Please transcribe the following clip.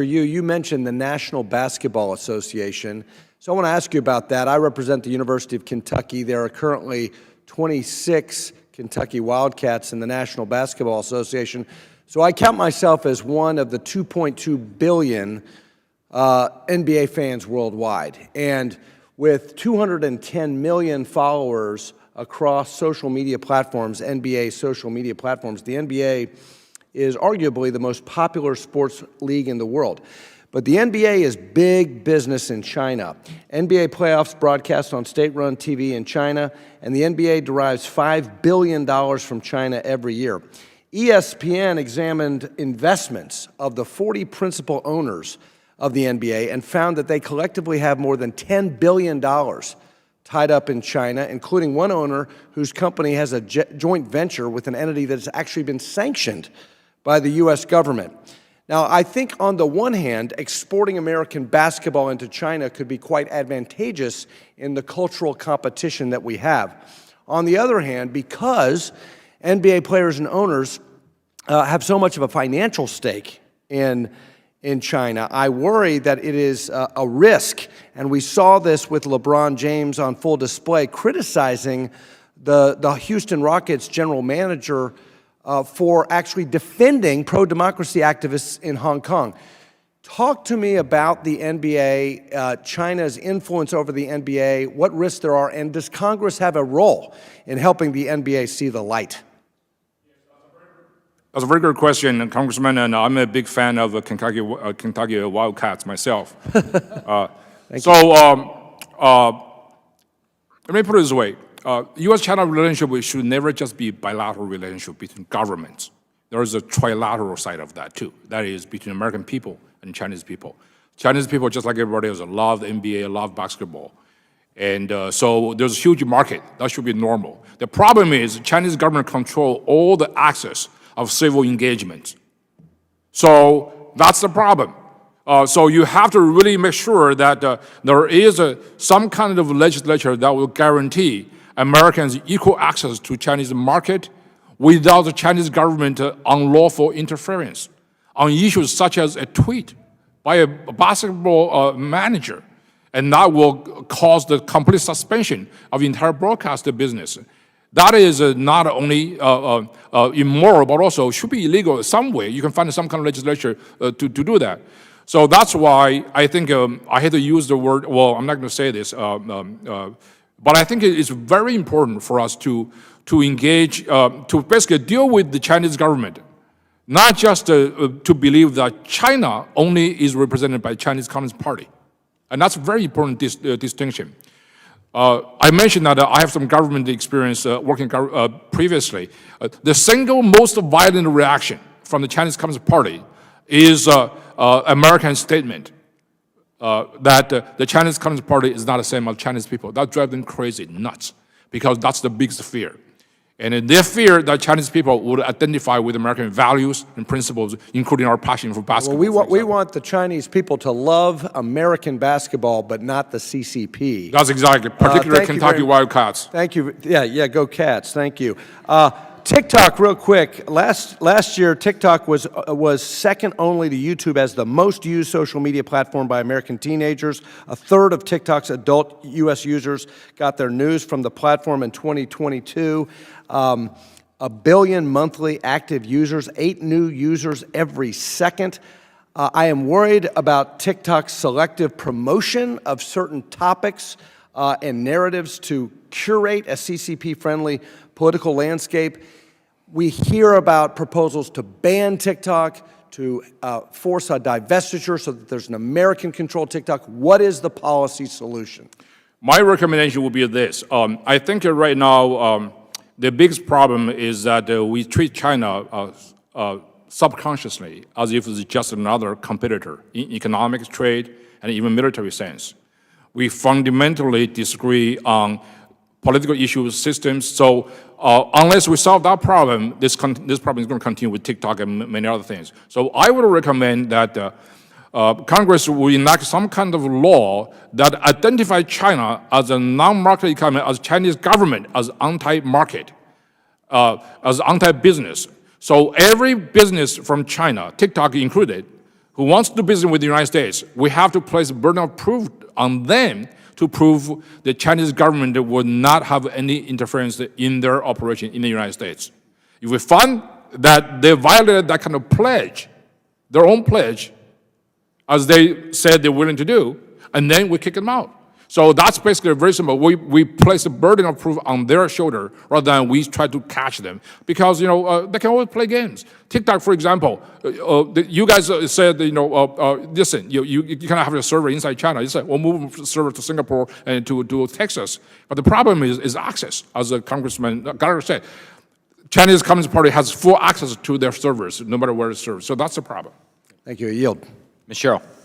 You mentioned the National Basketball Association. So I want to ask you about that. I represent the University of Kentucky. There are currently 26 Kentucky Wildcats in the National Basketball Association. So I count myself as one of the 2.2 billion NBA fans worldwide. And with 210 million followers across social media platforms, NBA social media platforms, the NBA is arguably the most popular sports league in the world. But the NBA is big business in China. NBA playoffs broadcast on state-run TV in China, and the NBA derives $5 billion from China every year. ESPN examined investments of the 40 principal owners of the NBA and found that they collectively have more than $10 billion tied up in China, including one owner whose company has a joint venture with an entity that has actually been sanctioned by the U.S. government. Now, I think on the one hand, exporting American basketball into China could be quite advantageous in the cultural competition that we have. On the other hand, because NBA players and owners have so much of a financial stake in China, I worry that it is a risk, and we saw this with LeBron James on full display criticizing the Houston Rockets general manager for actually defending pro-democracy activists in Hong Kong. Talk to me about the NBA, China's influence over the NBA, what risks there are, and does Congress have a role in helping the NBA see the light? That's a very good question, Congressman, and I'm a big fan of Kentucky Wildcats myself. Let me put it this way. U.S.-China relationship should never just be bilateral relationship between governments. There is a trilateral side of that too. That is between American people and Chinese people. Chinese people, just like everybody else, love the NBA, love basketball. And so there's a huge market. That should be normal. The problem is the Chinese government control all the access of civil engagement. So that's the problem. So you have to really make sure that there is some kind of legislature that will guarantee Americans equal access to Chinese market without the Chinese government unlawful interference on issues such as a tweet by a basketball manager. And that will cause the complete suspension of the entire broadcast business. That is not only immoral, but also should be illegal in some way. You can find some kind of legislature to do that. So that's why I think I had to use the word, well, I'm not going to say this, but I think it's very important for us to engage, to basically deal with the Chinese government, not just to believe that China only is represented by the Chinese Communist Party. And that's a very important distinction. I mentioned that I have some government experience working previously. The single most violent reaction from the Chinese Communist Party is American statement that the Chinese Communist Party is not the same as Chinese people. That drives them crazy, nuts, because that's the biggest fear. And they fear that Chinese people would identify with American values and principles, including our passion for basketball. Well, we want the Chinese people to love American basketball, but not the CCP. That's exactly, particularly Kentucky Wildcats. Thank you. Yeah, go Cats. Thank you. TikTok, real quick. Last year, TikTok was second only to YouTube as the most used social media platform by American teenagers. A third of TikTok's adult U.S. users got their news from the platform in 2022. 1 billion monthly active users, 8 new users every second. I am worried about TikTok's selective promotion of certain topics and narratives to curate a CCP-friendly political landscape. We hear about proposals to ban TikTok, to force a divestiture so that there's an American-controlled TikTok. What is the policy solution? My recommendation would be this. I think right now the biggest problem is that we treat China subconsciously as if it's just another competitor in economic, trade, and even military sense. We fundamentally disagree on political issues, systems. So unless we solve that problem, this problem is going to continue with TikTok and many other things. So I would recommend that Congress will enact some kind of law that identifies China as a non-market economy, as Chinese government, as anti-market, as anti-business. So every business from China, TikTok included, who wants to do business with the United States, we have to place a burden of proof on them to prove the Chinese government would not have any interference in their operation in the United States. If we find that they violated that kind of pledge, their own pledge, as they said they're willing to do, and then we kick them out. So that's basically very simple. We place a burden of proof on their shoulder rather than we try to catch them. Because, they can always play games. TikTok, for example, you guys said, listen, you cannot have a server inside China. You said, we'll move the server to Singapore and to Texas. But the problem is access, as Congressman Gallagher said. Chinese Communist Party has full access to their servers, no matter where it's served. So that's the problem. Thank you. I yield. Ms. Sherrill.